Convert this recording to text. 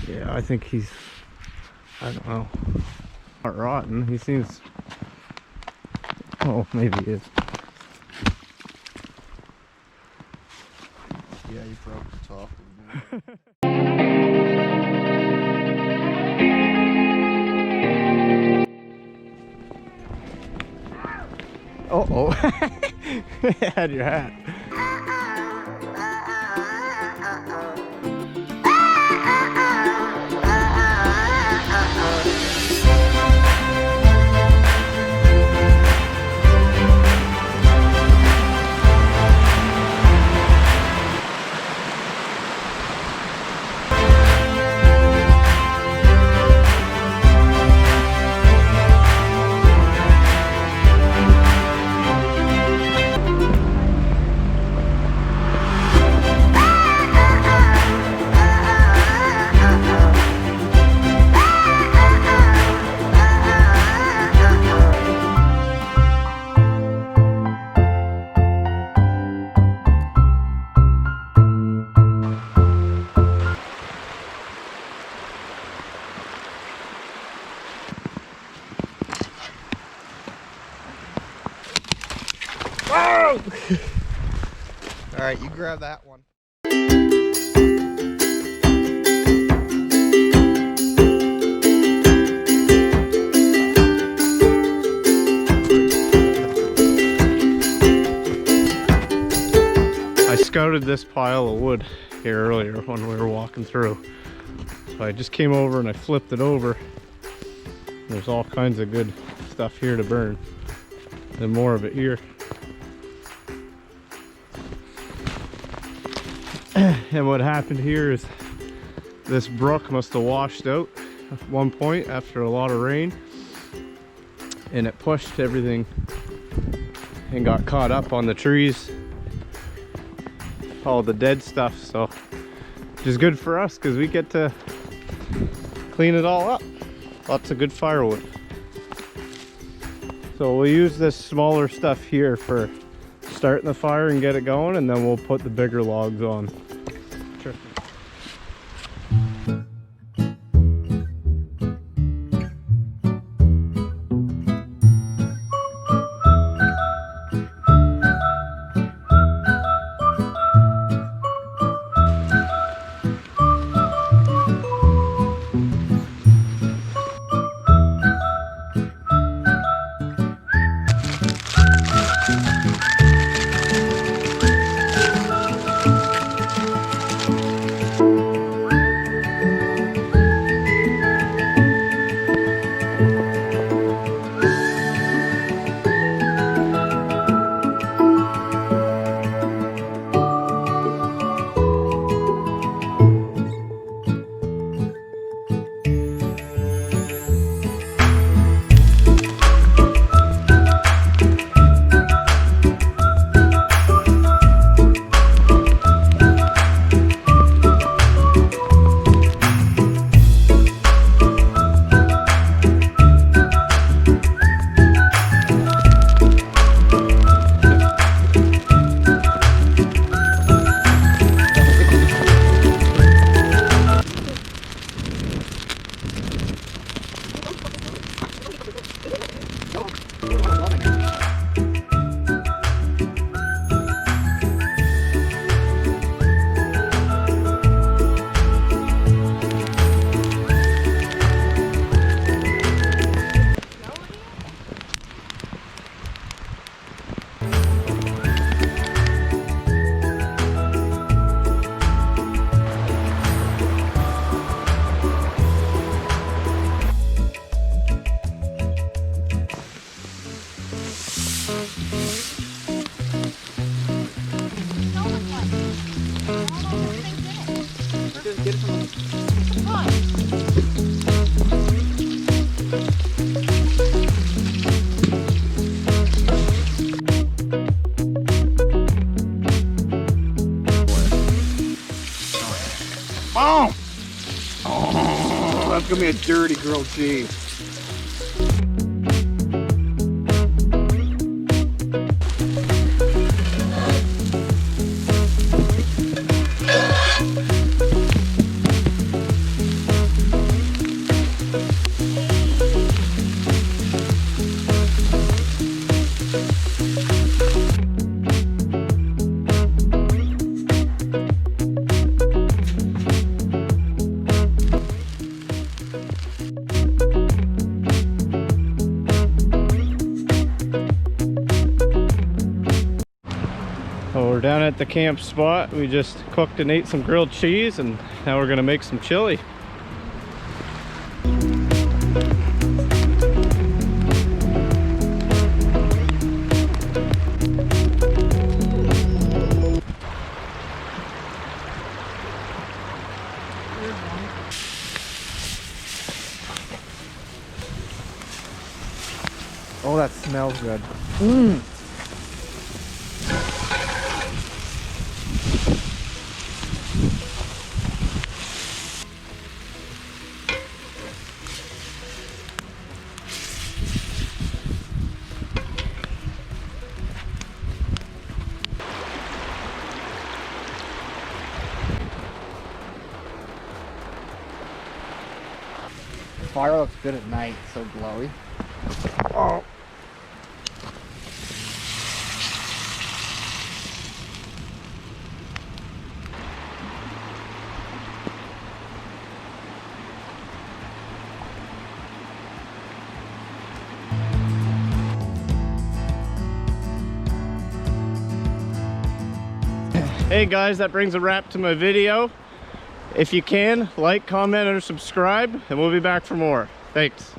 Yeah, I think he's, I don't know, not rotten. He seems, oh, maybe he is. Yeah, you broke the top of the Uh-oh. Had your hat. All right, you grab that one. I scouted this pile of wood here earlier when we were walking through. So I just came over and I flipped it over. There's all kinds of good stuff here to burn. And more of it here. And what happened here is this brook must have washed out at one point after a lot of rain, and it pushed everything and got caught up on the trees, all the dead stuff. So which is good for us because we get to clean it all up. Lots of good firewood. So we'll use this smaller stuff here for starting the fire and get it going, and then we'll put the bigger logs on. Sure. Oh! Oh, that's gonna be a dirty grilled cheese. down at the camp spot. We just cooked and ate some grilled cheese, and now we're gonna make some chili. Oh, that smells good. Fire looks good at night, so glowy. Oh. Hey guys, that brings a wrap to my video. If you can, like, comment, or subscribe, and we'll be back for more. Thanks.